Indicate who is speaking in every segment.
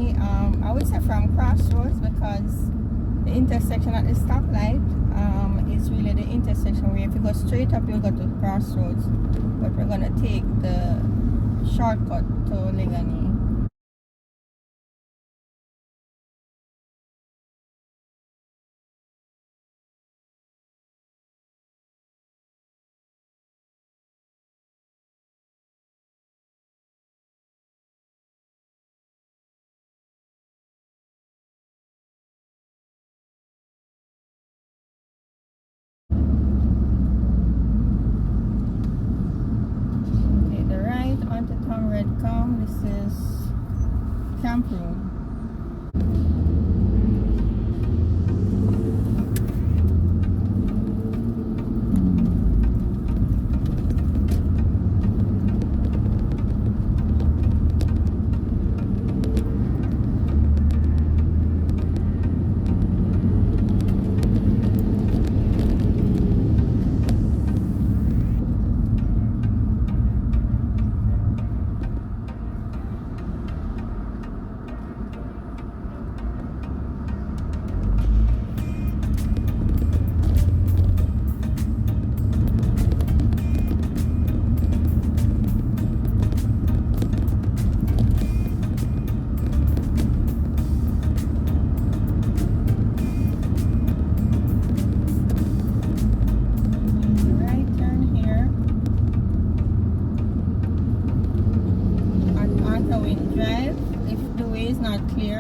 Speaker 1: actually, I would say from Crossroads, because the intersection at the stoplight is really the intersection where if you go straight up, you'll go to Crossroads. But we're going to take the shortcut to Liguanea. Onto Tom Redcam. This is camp room.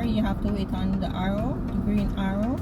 Speaker 1: You have to wait on the arrow, the green arrow.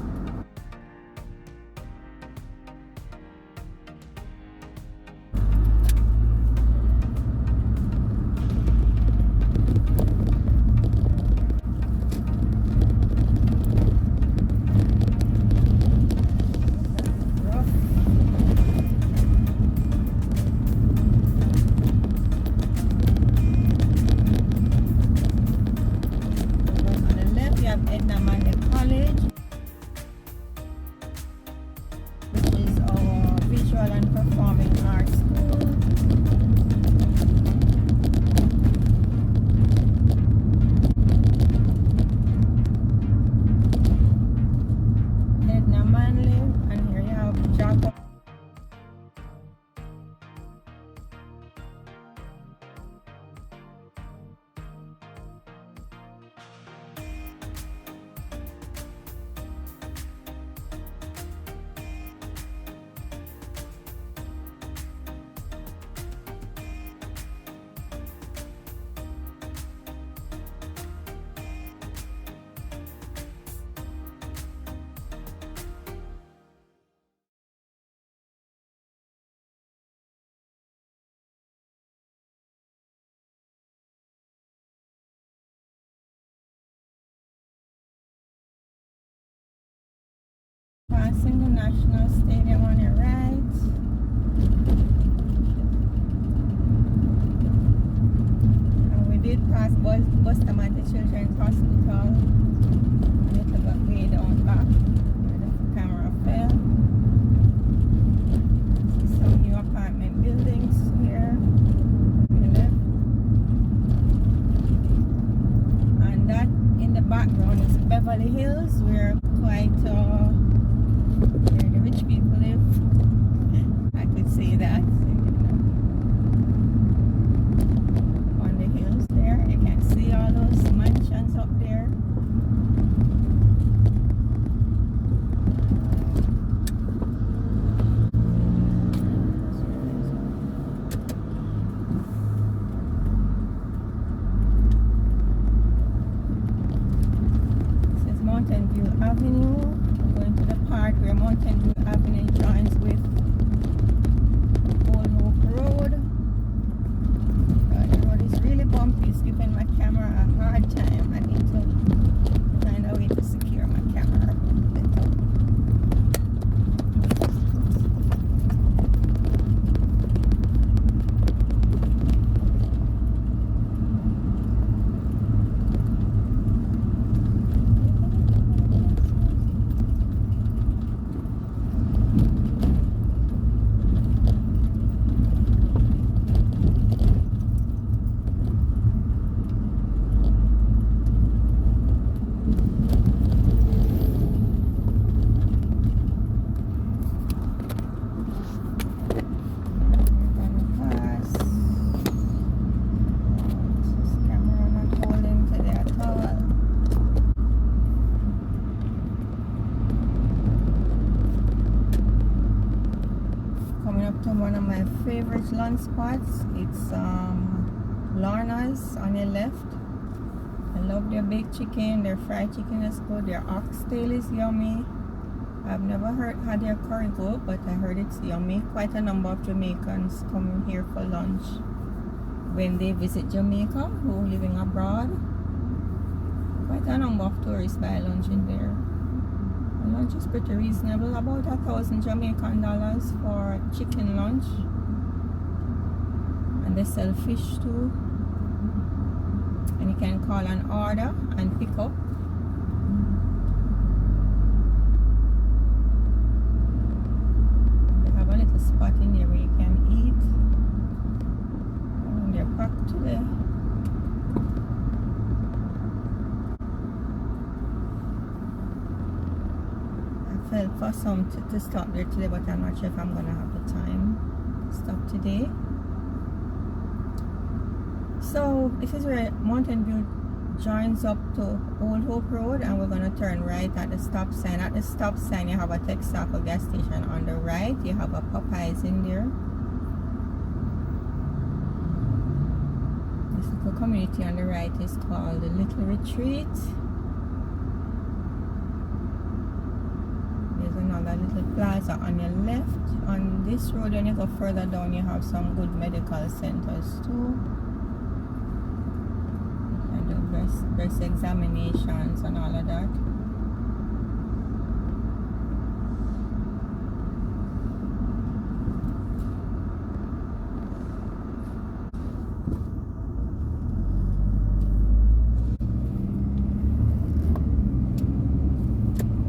Speaker 1: Passing the National Stadium on your right. And we did pass Bustamante Children's Hospital. A little bit way down back where the camera fell. See some new apartment buildings here. And that in the background is Beverly Hills. We're quite where the rich people live. I could say that. On the hills there, you can see all those mansions up there. This is Mountain View Avenue. Going to the part where Mountain View Avenue joins with Munroe Road. The road is really bumpy. It's giving my camera a hard time. I need to find a way to secure my camera better. average lunch spots. It's Lorna's on your left. I love their baked chicken. Their fried chicken is good. Their oxtail is yummy. I've never had their curry goat, but I heard it's yummy. Quite a number of Jamaicans come here for lunch when they visit Jamaica who are living abroad. Quite a number of tourists buy lunch in there. The lunch is pretty reasonable, about 1,000 Jamaican dollars for chicken lunch. And they sell fish too. And you can call an order and pick up. They have a little spot in there where you can eat. And they're packed today. I felt for some to stop there today, but I'm not sure if I'm gonna have the time to stop today. So this is where Mountain View joins up to Old Hope Road, and we're gonna turn right at the stop sign. At the stop sign, you have a Texaco gas station on the right. You have a Popeyes in there. This little community on the right is called the Little Retreat. There's another little plaza on your left. On this road, when you go further down, you have some good medical centers too. Breast examinations and all of that.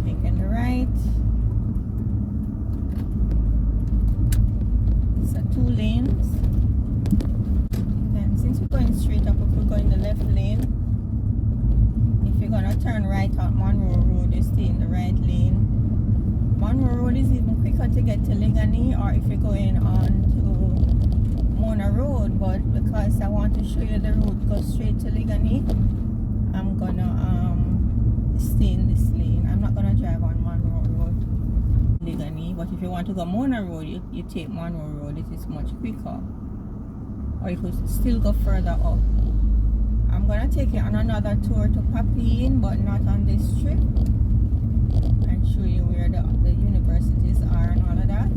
Speaker 1: Taking the right. It's a 2 lanes. And since we're going straight up, if we're going the left lane, you're gonna turn right on Munroe Road, you stay in the right lane. Munroe Road is even quicker to get to Liguanea, or if you're going on to Munroe Road, but because I want to show you the road goes straight to Liguanea, I'm gonna stay in this lane. I'm not gonna drive on Munroe Road, Liguanea, but if you want to go Munroe Road, you take Munroe Road. It is much quicker, or you could still go further up. I'm gonna take you on another tour to Papine, but not on this trip, and show you where the universities are and all of that.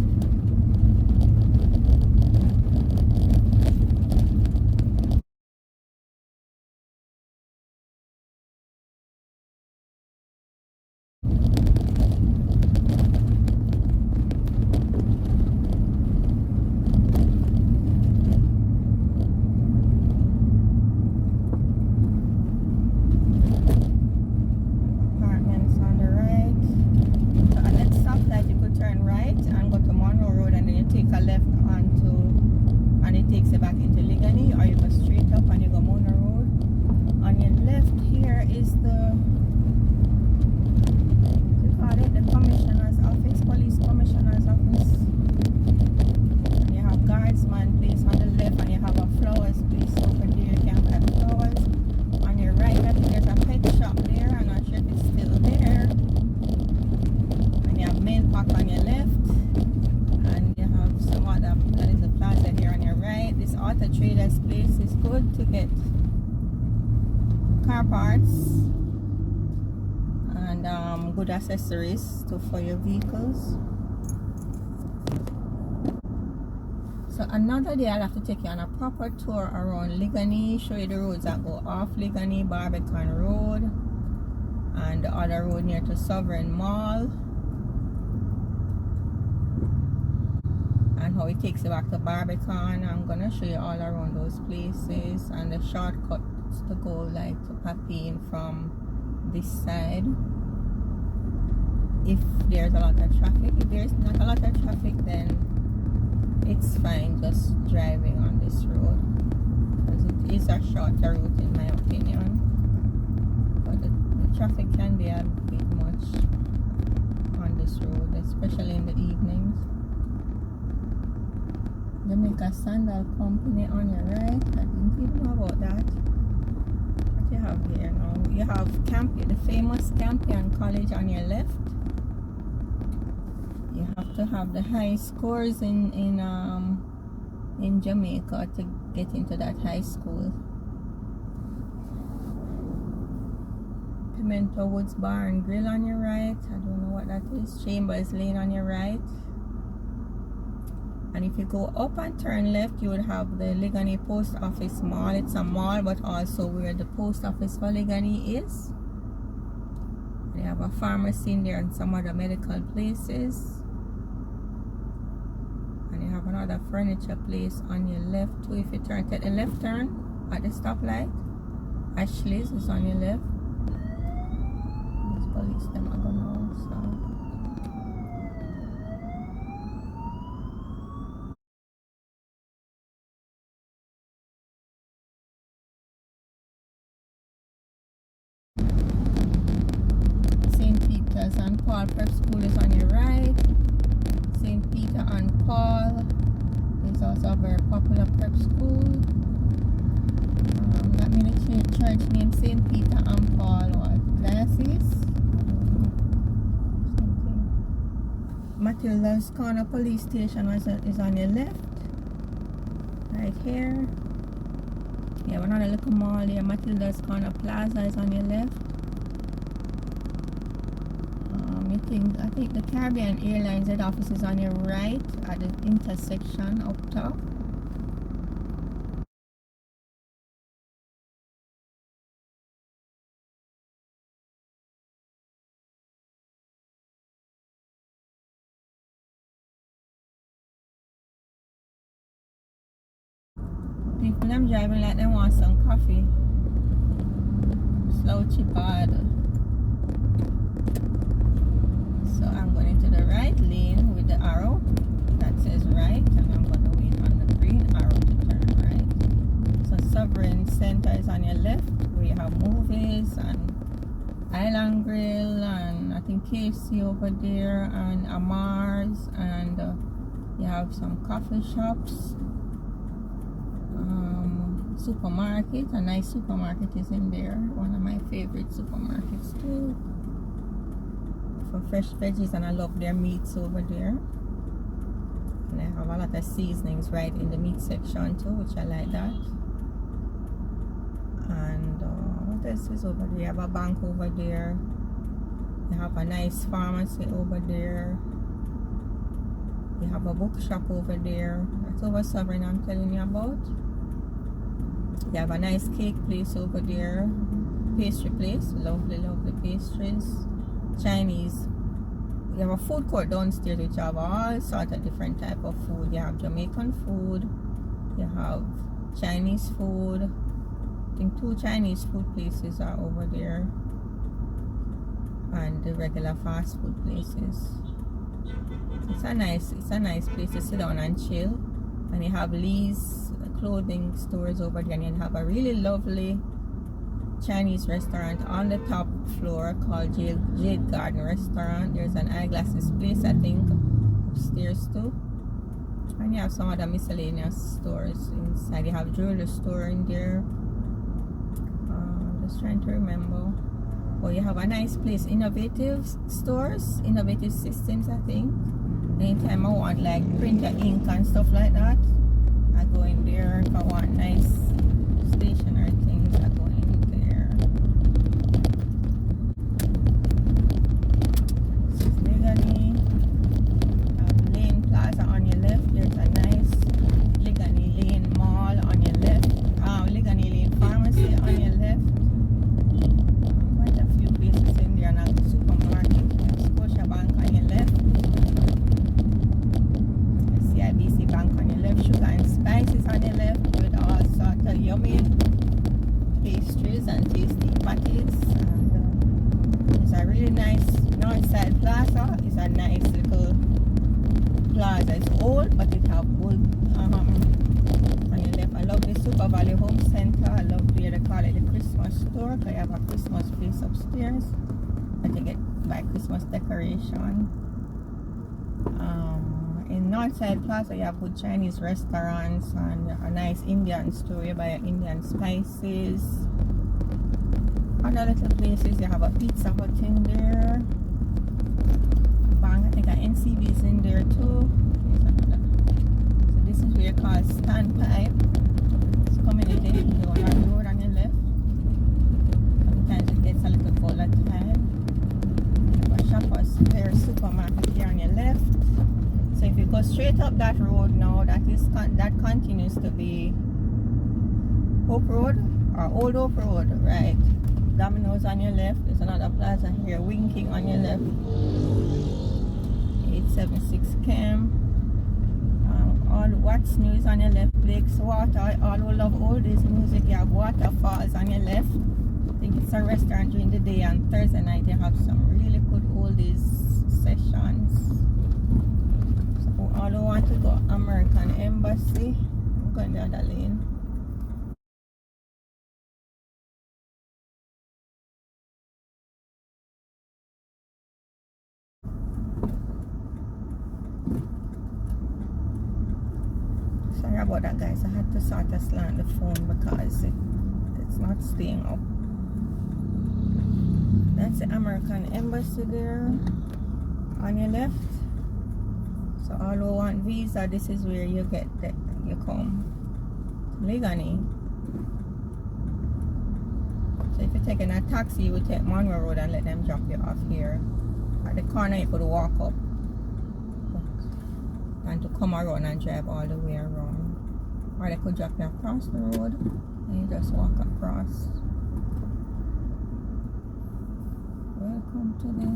Speaker 1: Good accessories for your vehicles. So another day I'll have to take you on a proper tour around Liguanea, show you the roads that go off Liguanea, Barbican Road, and the other road near to Sovereign Mall, and how it takes you back to Barbican. I'm gonna show you all around those places and the shortcuts to go like to Papine from this side. If there's a lot of traffic. If there's not a lot of traffic, then it's fine just driving on this road, because it is a shorter route in my opinion, but the traffic can be a bit much on this road, especially in the evenings. Jamaica Sandal Company on your right. I didn't even know about that. What you have here now? You have the famous Campion College on your left. You have to have the high scores in in Jamaica to get into that high school. Pimento Woods Bar and Grill on your right. I don't know what that is. Chambers Lane on your right. And if you go up and turn left, you would have the Liguanea Post Office Mall. It's a mall, but also where the post office for Liguanea is. They have a pharmacy in there and some other medical places. And you have another furniture place on your left too. If you take the left turn at the stoplight, Ashley's is on your left. These police them are going on, so. St. Peter's and Paul Prep School is on your right. St. Peter and Paul is also a very popular prep school. That military church named St. Peter and Paul or Diocese. Matilda's Corner Police Station is on your left. Right here. You have another little mall here. Matilda's Corner Plaza is on your left. I think the Caribbean Airlines head office is on your right at the intersection up top. People them driving like they want some coffee. Slow chipad. So I'm going into the right lane with the arrow that says right, and I'm going to wait on the green arrow to turn right. So Sovereign Center is on your left, where you have movies and Island Grill and I think KFC over there and Amar's, and you have some coffee shops. Supermarket, a nice supermarket is in there, one of my favorite supermarkets too, for fresh veggies, and I love their meats over there. And I have a lot of seasonings right in the meat section too, which I like that. And what else is over there? You have a bank over there. You have a nice pharmacy over there. You have a bookshop over there. That's over Sovereign I'm telling you about. You have a nice cake place over there, pastry place, lovely pastries, Chinese. You have a food court downstairs which have all sorts of different type of food. You have Jamaican food, you have Chinese food. I think 2 Chinese food places are over there, and the regular fast food places. It's a nice place to sit down and chill. And you have Lee's clothing stores over there, and you have a really lovely Chinese restaurant on the top floor called Jade Garden Restaurant. There's an eyeglasses place, I think, upstairs too. And you have some other miscellaneous stores inside. You have jewelry store in there. Just trying to remember. Oh, you have a nice place, Innovative Stores, Innovative Systems, I think. Anytime I want like printer ink and stuff like that, I go in there. If I want nice stationery things, I go in there. This is Liguanea. Lane Plaza on your left. There's a nice Liguanea Lane Mall on your left. Liguanea Lane Pharmacy on your left. Quite a few places in there, and a supermarket. Scotia Bank on your left. CIBC Bank on your left, Sugar and Spices on your left, with all sorts of yummy pastries and tasty patties. And it's a really nice Northside Plaza. It's a nice little plaza. It's old, but it have good on your left. I love the Super Valley Home Center. I love where they call it the Christmas store, because I have a Christmas place upstairs. I think it buy Christmas decoration. In Northside Plaza, you have good Chinese restaurants and a nice Indian store. You buy Indian spices. Other little places, you have a Pizza Hut in there. Bank, I think an NCB is in there too. So this is where you call Standpipe. It's community. You go on the road on your left. Sometimes it gets a little volatile. But Shoppers Fair supermarket here on your left. So if you go straight up that road now, that continues to be Hope Road or Old Hope Road, right? Domino's on your left. There's another plaza here. Winking on your left. 876 Cam. All What's New is on your left. Blake's Water. All who love oldies music. You have Waterfalls on your left. I think it's a restaurant during the day, and Thursday night they have some really good oldies sessions. So all who want to go American Embassy, I'm going the other lane. Sorry about that, guys. I had to sort of slant the phone because it's not staying up. That's the American Embassy there on your left. So all who want visa, this is where you get that you come. Liguanea. So if you're taking a taxi, you would take Munroe Road and let them drop you off here. At the corner you could walk up. And to come around and drive all the way around. Or they could drop you across the road and you just walk across. Welcome to the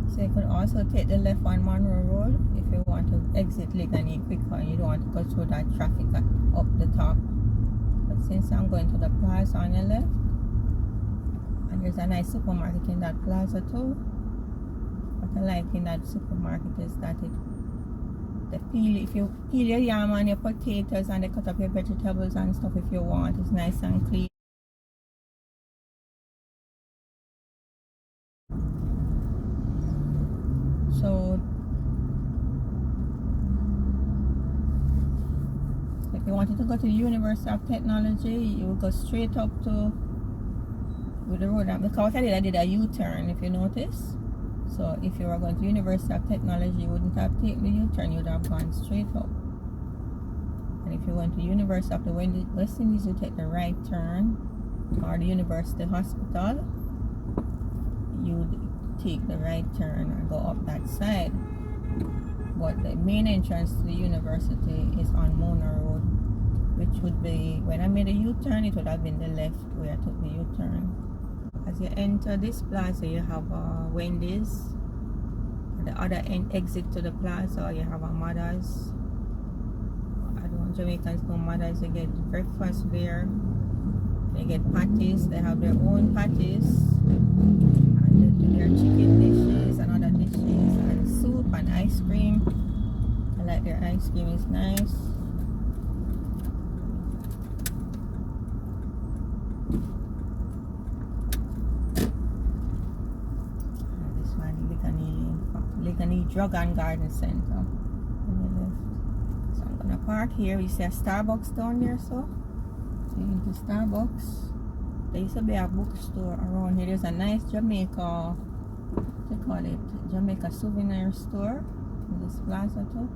Speaker 1: So you could also take the left on Munroe Road if you want to exit Liguanea quicker and you don't want to go through that traffic up the top. But since I'm going to the plaza on your left, and there's a nice supermarket in that plaza too. What I like in that supermarket is that if you peel your yam and your potatoes and they cut up your vegetables and stuff if you want, it's nice and clean. So if you wanted to go to the University of Technology, you would go straight up to with the road. Because I did a U-turn, if you notice. So if you were going to University of Technology, you wouldn't have taken the U-turn, you would have gone straight up. And if you went to University of the West Indies, you take the right turn, or the University Hospital, you would take the right turn and go up that side. But the main entrance to the university is on Munroe Road, which would be, when I made a U-turn, it would have been the left where I took the U-turn. As you enter this plaza, you have Wendy's. At the other end exit to the plaza, you have a Mother's. I don't know, Jamaicans know Mother's. You get breakfast there. They get patties. They have their own patties. And their chicken dishes and other dishes and soup and ice cream. I like their ice cream, it's nice. And this one, Liguanea Drug and Garden Center. So I'm gonna park here. You see a Starbucks down there, so into Starbucks. There used to be a bookstore around here. There's a nice Jamaica, what do you call it? Jamaica souvenir store in this plaza too.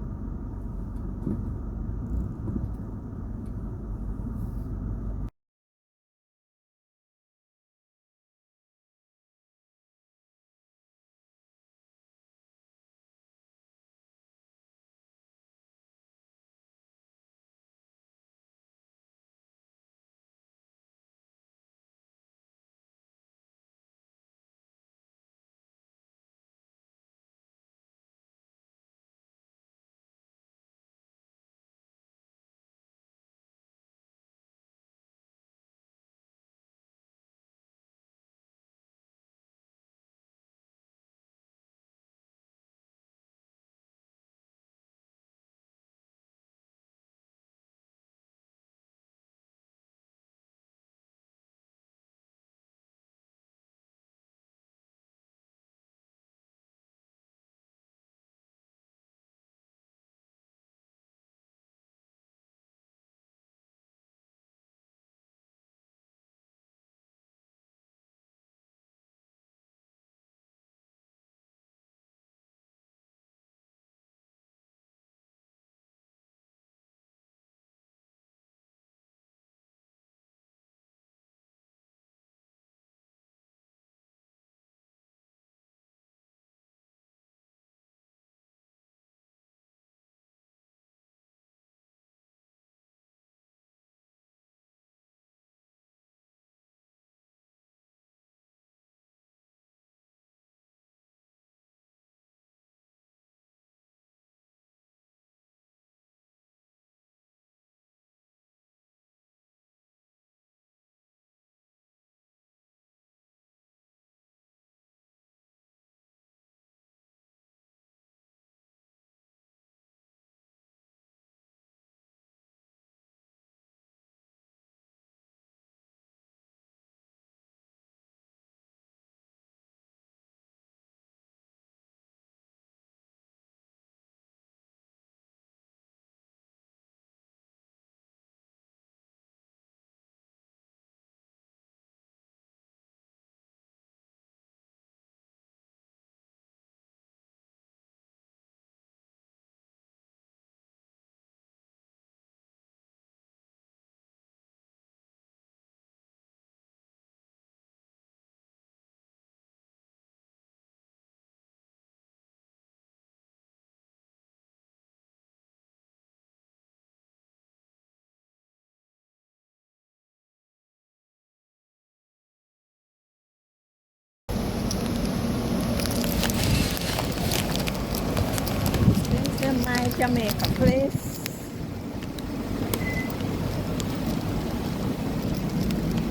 Speaker 1: Jamaica place.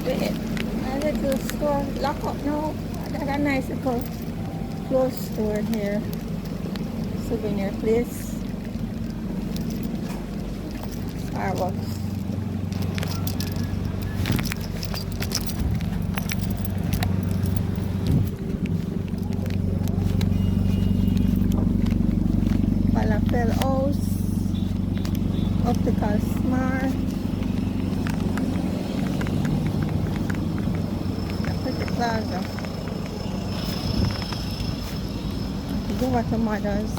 Speaker 1: Wait, a little store lock up now. That's a nice little clothes store here. Souvenir place. Starbucks. Falafel House. Optical Smart. Pretty plaza. Go over to Mother's.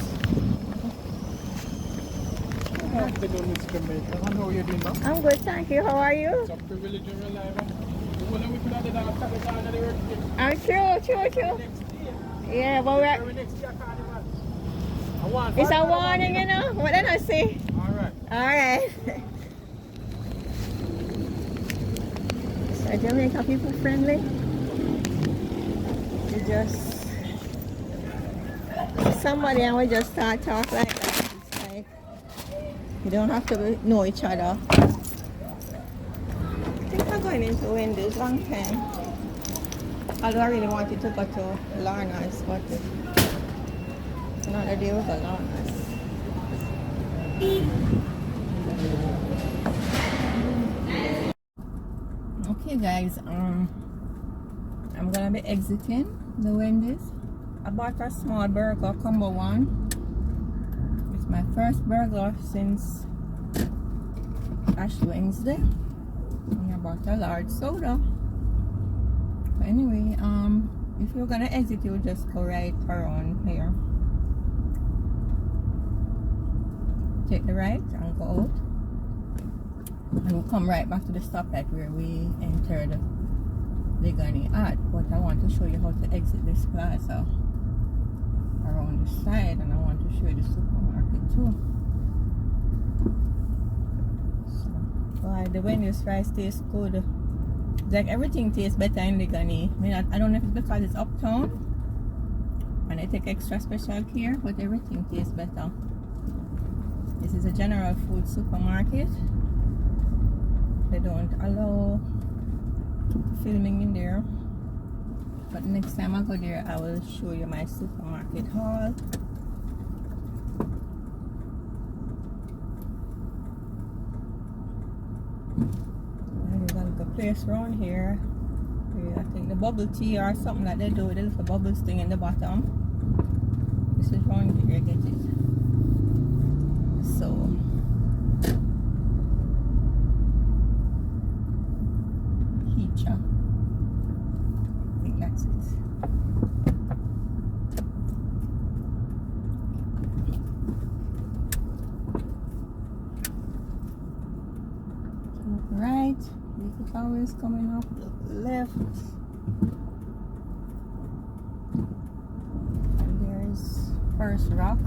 Speaker 2: Good afternoon, Miss Jamaica. How are you doing, ma'am?
Speaker 1: I'm good, thank you. How are you?
Speaker 2: It's a privilege in your life. The one that we put out the dog, the dog, and the work.
Speaker 1: I'm true.
Speaker 2: Next year.
Speaker 1: Yeah, but
Speaker 2: Very next year, carnival. I want.
Speaker 1: it's a warning, you know. What did I say?
Speaker 2: All right.
Speaker 1: Alright. So Jamaica people friendly. You just somebody and we just start talk like that. It's like you don't have to know each other. I think I'm going into Wendy's long time. Although I really wanted to go to Lorna's, but another day we'll go Lorna's. Okay guys, I'm gonna be exiting the Wendy's. I bought a small burger, combo one. It's my first burger since Ash Wednesday. And I bought a large soda. But anyway, if you're gonna exit, you just go right around here. Take the right and go out. And we'll come right back to the stoplight where we entered Liguanea at. But I want to show you how to exit this plaza around the side, and I want to show you the supermarket too. So, boy, the Wendy's fries taste good. Like everything tastes better in Liguanea. I mean, I don't know if it's because it's uptown and I take extra special care, but everything tastes better. This is a general food supermarket. They don't allow filming in there, but next time I go there I will show you my supermarket haul. There's a little place around here. I think the bubble tea or something like they do with a little bubbles thing in the bottom. This is around here, get it. So I think that's it. Look right, it's always coming up. Look left, and there's First Rock.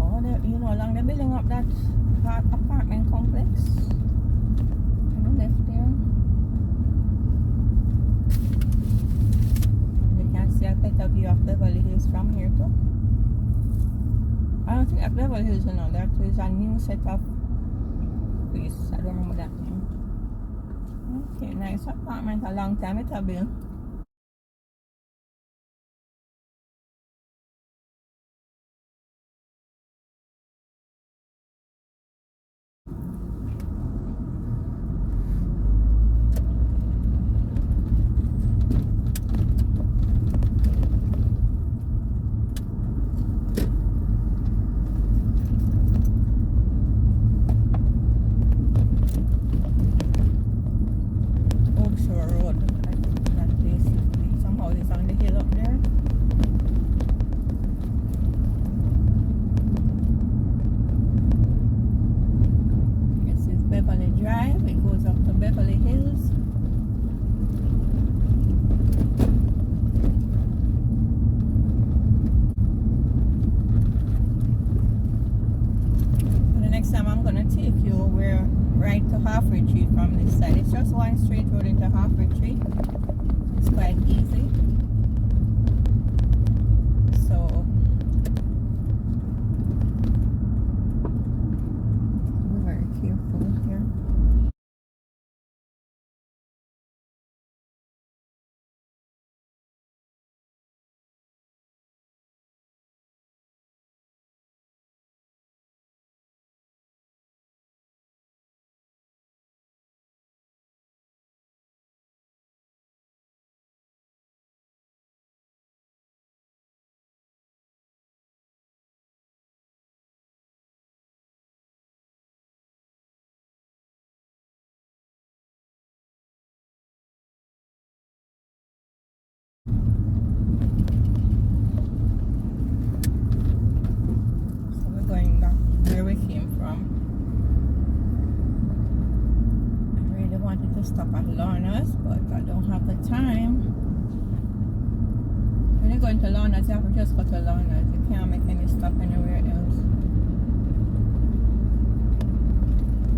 Speaker 1: Oh, you know, along the building up that apartment complex. Left there. You can see a better view of Beverly Hills from here too. I don't think at Beverly Hills, you know, there is a new set of place. I don't remember that name. Okay, nice apartment, a long time it have been. Drive, it goes up to Beverly Hills. The next time I'm gonna take you, we're right to Half Retreat from this side. It's just one straight road into Half Retreat. It's quite easy. So stop at Lorna's, but I don't have the time. When you go into Lorna's, you have to just go to Lorna's. You can't make any stop anywhere else.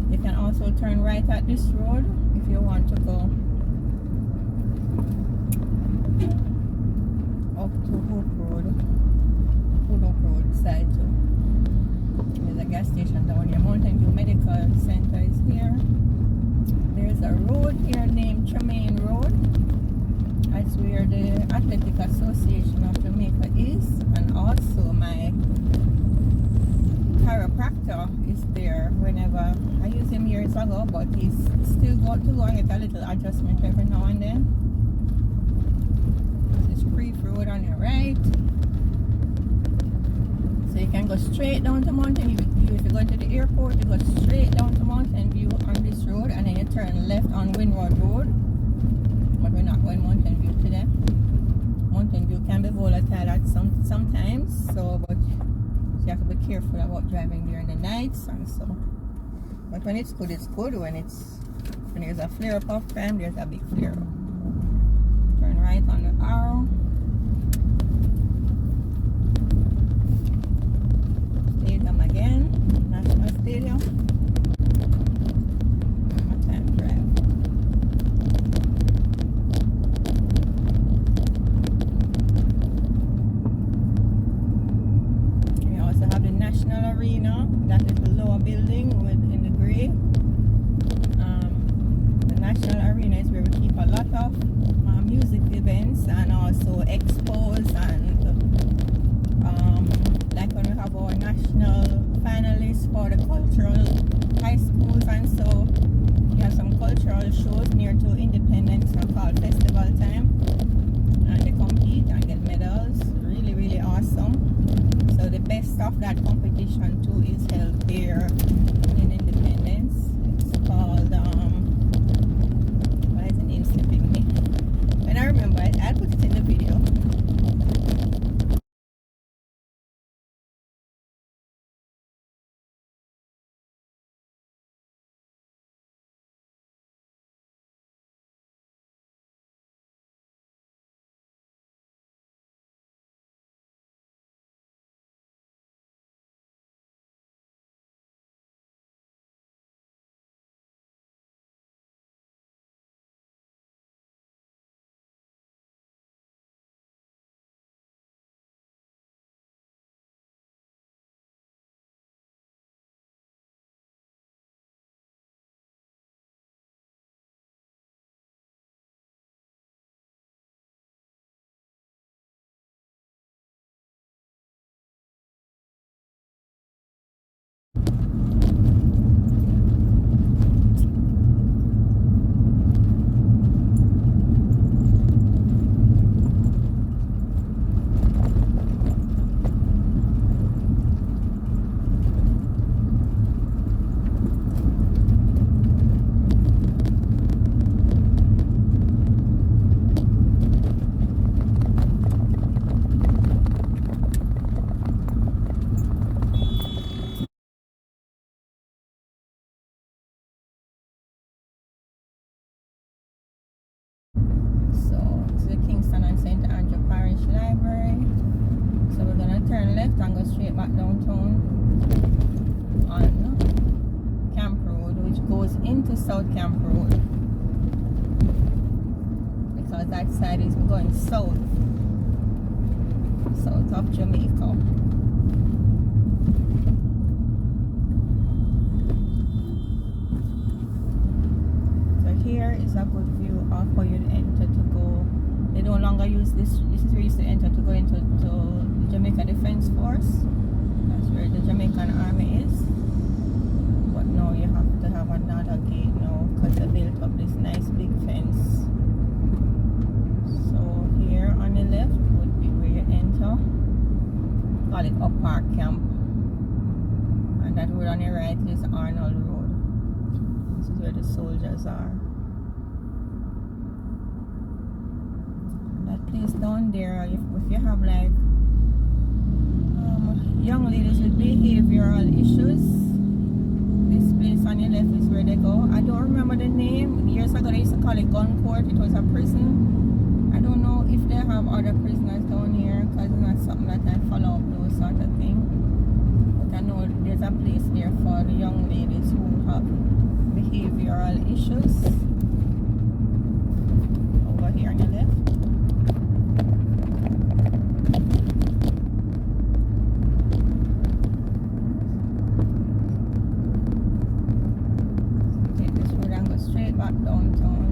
Speaker 1: You can also turn right at this road if you want to go up to Hook Road side too. There's a gas station down here. Mountain View Medical Center is here. There's a road here named Tremaine Road. That's where the Athletic Association of Jamaica is, and also my chiropractor is there whenever I used him years ago, but he's still got to go and get a little adjustment every now and then. This is Creek Road on your right. So you can go straight down to Mountain View. If you go to the airport, you go straight down to Mountain View on this road, and then you turn left on Munroe Road. But we're not going Mountain View today. Mountain View can be volatile at sometimes, so but you have to be careful about driving during the nights and so. But when it's good, it's good. When there's a flare up of crime, there's a big flare up. Turn right on the arrow. Stadium again, National Stadium. What time drive? We also have the National Arena, that is the lower building in the grey. The National Arena is where we keep a lot of music events and also expos and like when we have our national finalists for the cultural high schools, and so we have some cultural shows near to Independence and called Festival Time, and they compete and get medals. Really, really awesome. So the best of that competition too is held there in Independence. It's called why is the name slipping me? When I remember it, I'll put it in the video. Kingston and St. Andrew Parish Library. So we're gonna turn left and go straight back downtown on Camp Road, which goes into South Camp Road, because that side is going south of Jamaica. So here is a good view of how you'd enter to go. They no longer use this. This is where you used to enter to go into the Jamaica Defense Force. That's where the Jamaican Army is. But now you have to have another gate now because they built up this nice big fence. So here on the left would be where you enter. Call it Up Park Camp. And that road on your right is Arnold Road. This is where the soldiers are. That place down there, if you have like young ladies with behavioral issues, This place on your left is where they go. I don't remember the name. Years ago they used to call it gun court. It was a prison. I don't know if they have other prisoners down here because it's not something that I follow up those sort of thing. But I know there's a place there for the young ladies who have behavioral issues. Over here on your left. Take this road and go straight back downtown.